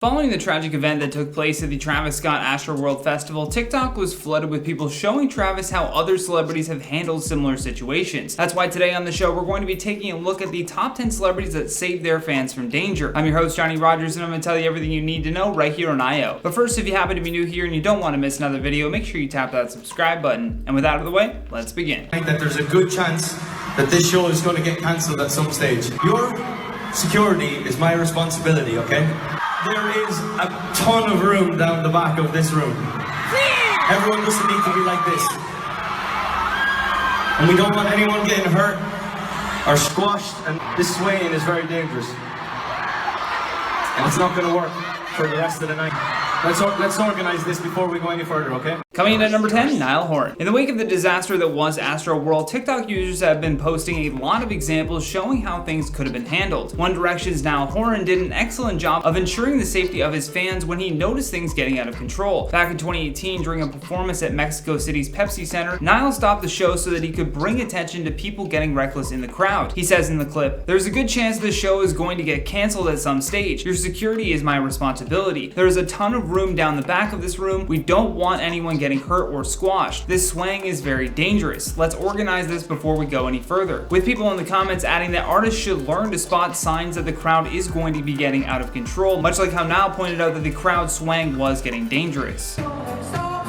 Following the tragic event that took place at the Travis Scott Astroworld Festival, TikTok was flooded with people showing Travis how other celebrities have handled similar situations. That's why today on the show, we're going to be taking a look at the top 10 celebrities that saved their fans from danger. I'm your host, Johnny Rogers, and I'm going to tell you everything you need to know right here on IO. But first, if you happen to be new here and you don't want to miss another video, make sure you tap that subscribe button. And with that out of the way, let's begin. I think that there's a good chance that this show is going to get cancelled at some stage. Your security is my responsibility, okay? There is a ton of room down the back of this room. Everyone doesn't need to be like this. And we don't want anyone getting hurt or squashed, and this swaying is very dangerous. And it's not going to work for the rest of the night. Let's organize this before we go any further, okay? Coming in at number 10, Niall Horan. In the wake of the disaster that was Astroworld, TikTok users have been posting a lot of examples showing how things could have been handled. One Direction's Niall Horan did an excellent job of ensuring the safety of his fans when he noticed things getting out of control. Back in 2018, during a performance at Mexico City's Pepsi Center, Niall stopped the show so that he could bring attention to people getting reckless in the crowd. He says in the clip, "There's a good chance the show is going to get canceled at some stage. Your security is my responsibility. There is a ton of room down the back of this room. We don't want anyone getting hurt or squashed. This swaying is very dangerous. Let's organize this before we go any further." With people in the comments adding that artists should learn to spot signs that the crowd is going to be getting out of control, much like how Niall pointed out that the crowd swaying was getting dangerous. Stop.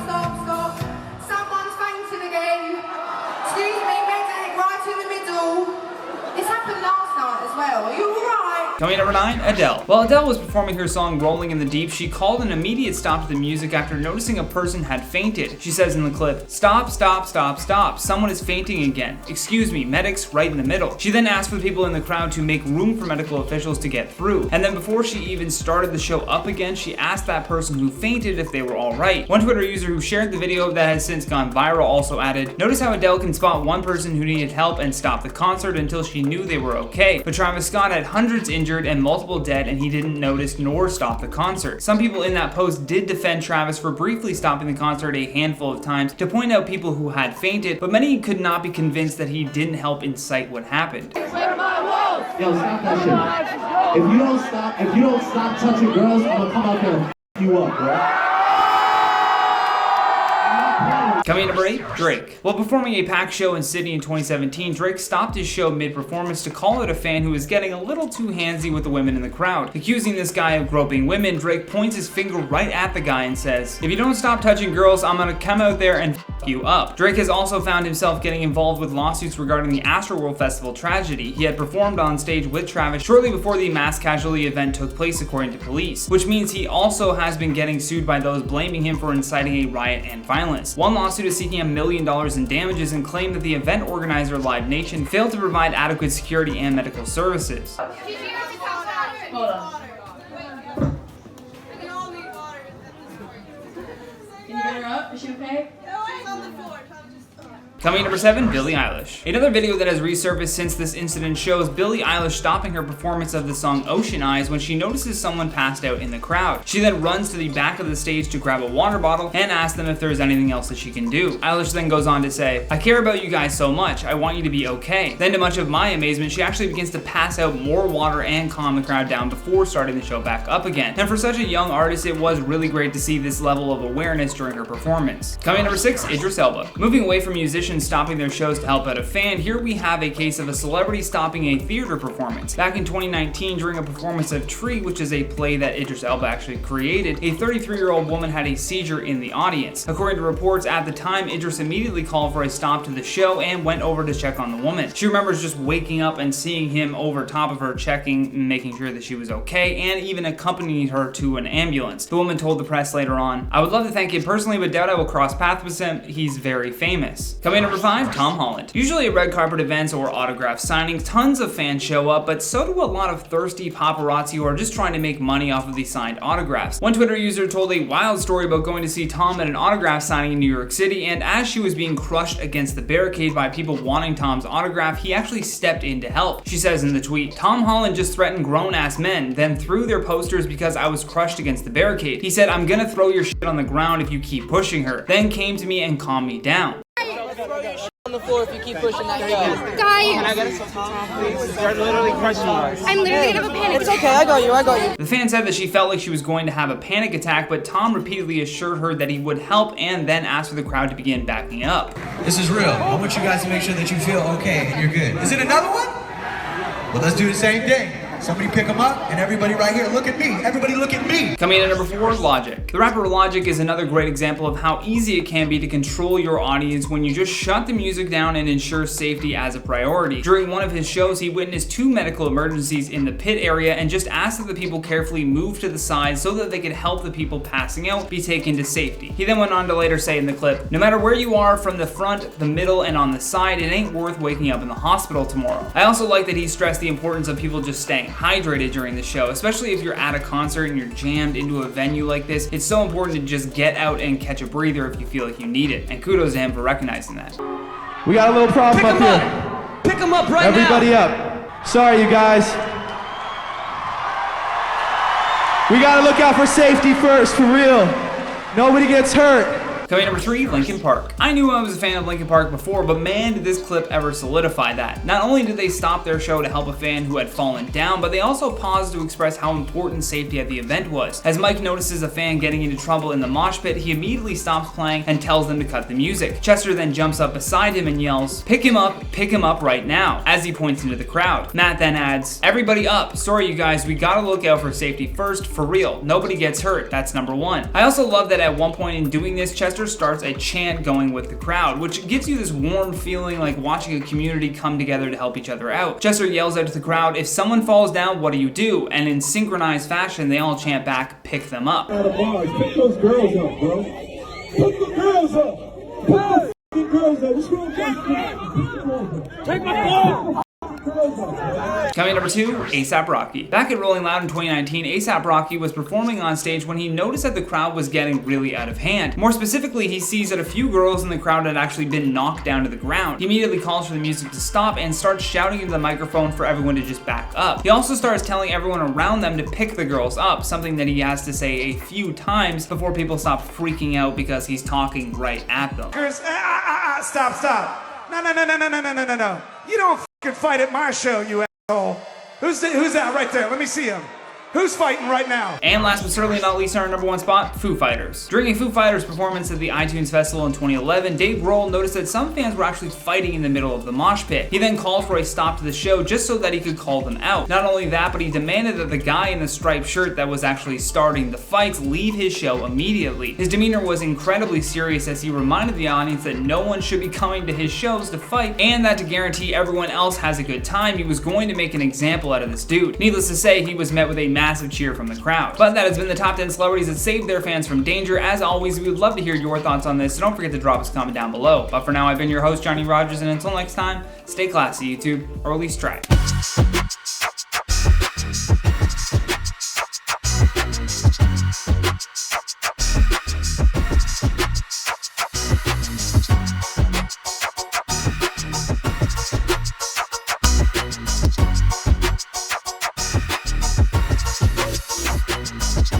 Someone's fainting again. Excuse me, medic, right in the middle. This happened last night as well. Are you alright? Coming at number 9, Adele. While Adele was performing her song Rolling in the Deep, she called an immediate stop to the music after noticing a person had fainted. She says in the clip, "Stop. Someone is fainting again. Excuse me, medics right in the middle." She then asked for the people in the crowd to make room for medical officials to get through. And then before she even started the show up again, she asked that person who fainted if they were alright. One Twitter user who shared the video that has since gone viral also added, "Notice how Adele can spot one person who needed help and stop the concert until she knew they were okay. But Travis Scott had hundreds injured and multiple dead, and he didn't notice nor stop the concert." Some people in that post did defend Travis for briefly stopping the concert a handful of times to point out people who had fainted, but many could not be convinced that he didn't help incite what happened. Yo, stop that shit. If you don't stop touching girls, I'm gonna come out there and f you up, bro. Coming in number 8, Drake. While performing a packed show in Sydney in 2017, Drake stopped his show mid-performance to call out a fan who was getting a little too handsy with the women in the crowd. Accusing this guy of groping women, Drake points his finger right at the guy and says, "If you don't stop touching girls, I'm gonna come out there and f you up." Drake has also found himself getting involved with lawsuits regarding the Astroworld Festival tragedy. He had performed on stage with Travis shortly before the mass casualty event took place, according to police, which means he also has been getting sued by those blaming him for inciting a riot and violence. One lawsuit is seeking $1 million in damages and claimed that the event organizer Live Nation failed to provide adequate security and medical services. Hold on. We all need water. Can you get her up? Is she okay? No, she's on the floor. Coming in number 7, Billie Eilish. Another video that has resurfaced since this incident shows Billie Eilish stopping her performance of the song Ocean Eyes when she notices someone passed out in the crowd. She then runs to the back of the stage to grab a water bottle and ask them if there's anything else that she can do. Eilish then goes on to say, "I care about you guys so much. I want you to be okay." Then to much of my amazement, she actually begins to pass out more water and calm the crowd down before starting the show back up again. And for such a young artist, it was really great to see this level of awareness during her performance. Coming in number 6, Idris Elba. Moving away from musicians stopping their shows to help out a fan, here we have a case of a celebrity stopping a theater performance. Back in 2019, during a performance of Tree, which is a play that Idris Elba actually created, a 33-year-old woman had a seizure in the audience. According to reports at the time, Idris immediately called for a stop to the show and went over to check on the woman. She remembers just waking up and seeing him over top of her, checking, making sure that she was okay, and even accompanied her to an ambulance. The woman told the press later on, "I would love to thank him personally, but doubt I will cross paths with him. He's very famous." Coming in number 5, Tom Holland. Usually at red carpet events or autograph signings, tons of fans show up, but so do a lot of thirsty paparazzi who are just trying to make money off of these signed autographs. One Twitter user told a wild story about going to see Tom at an autograph signing in New York City, and as she was being crushed against the barricade by people wanting Tom's autograph, he actually stepped in to help. She says in the tweet, "Tom Holland just threatened grown-ass men, then threw their posters because I was crushed against the barricade. He said, 'I'm gonna throw your shit on the ground if you keep pushing her,' then came to me and calmed me down." on the floor if you keep pushing that guy. Guys, Can I get us a top, please? They're literally crushing us. I'm literally gonna have a panic It's attack. okay, I got you. The fan said that she felt like she was going to have a panic attack, but Tom repeatedly assured her that he would help and then asked for the crowd to begin backing up. This is real. I want you guys to make sure that you feel okay and you're good. Is it another one? Well, let's do the same thing. Somebody pick them up, and everybody right here, look at me. Everybody look at me. Coming in at number 4, Logic. The rapper Logic is another great example of how easy it can be to control your audience when you just shut the music down and ensure safety as a priority. During one of his shows, he witnessed 2 medical emergencies in the pit area and just asked that the people carefully move to the side so that they could help the people passing out be taken to safety. He then went on to later say in the clip, "No matter where you are, from the front, the middle, and on the side, it ain't worth waking up in the hospital tomorrow." I also like that he stressed the importance of people just staying hydrated during the show, especially if you're at a concert and you're jammed into a venue like this. It's so important to just get out and catch a breather if you feel like you need it, and kudos to him for recognizing that. We got a little problem up here. Pick him up right Everybody up. Sorry, you guys. We gotta look out for safety first, for real. Nobody gets hurt. Coming number 3, Linkin Park. I knew I was a fan of Linkin Park before, but man, did this clip ever solidify that. Not only did they stop their show to help a fan who had fallen down, but they also paused to express how important safety at the event was. As Mike notices a fan getting into trouble in the mosh pit, he immediately stops playing and tells them to cut the music. Chester then jumps up beside him and yells, pick him up right now," as he points into the crowd. Matt then adds, "Everybody up. Sorry you guys, we gotta look out for safety first, for real. Nobody gets hurt. That's number 1. I also love that at one point in doing this, Chester starts a chant going with the crowd, which gives you this warm feeling like watching a community come together to help each other out. Chester yells out to the crowd, "If someone falls down, what do?" And in synchronized fashion, they all chant back, "Pick them up." Out of bars, pick those girls up, bro. Pick the girls up. Pick the girls up. What's wrong with take my phone. Coming number 2, A$AP Rocky. Back at Rolling Loud in 2019, A$AP Rocky was performing on stage when he noticed that the crowd was getting really out of hand. More specifically, he sees that a few girls in the crowd had actually been knocked down to the ground. He immediately calls for the music to stop and starts shouting into the microphone for everyone to just back up. He also starts telling everyone around them to pick the girls up, something that he has to say a few times before people stop freaking out because he's talking right at them. Stop. No. You don't f***ing fight at my show, you asshole. Who's that right there? Let me see him. Who's fighting right now? And last but certainly not least, on our number 1 spot, Foo Fighters. During a Foo Fighters performance at the iTunes Festival in 2011, Dave Grohl noticed that some fans were actually fighting in the middle of the mosh pit. He then called for a stop to the show just so that he could call them out. Not only that, but he demanded that the guy in the striped shirt that was actually starting the fights leave his show immediately. His demeanor was incredibly serious as he reminded the audience that no one should be coming to his shows to fight, and that to guarantee everyone else has a good time, he was going to make an example out of this dude. Needless to say, he was met with a massive cheer from the crowd. But that has been the top 10 celebrities that saved their fans from danger. As always, we would love to hear your thoughts on this, so don't forget to drop us a comment down below. But for now, I've been your host, Johnny Rogers, and until next time, stay classy, YouTube, or at least try.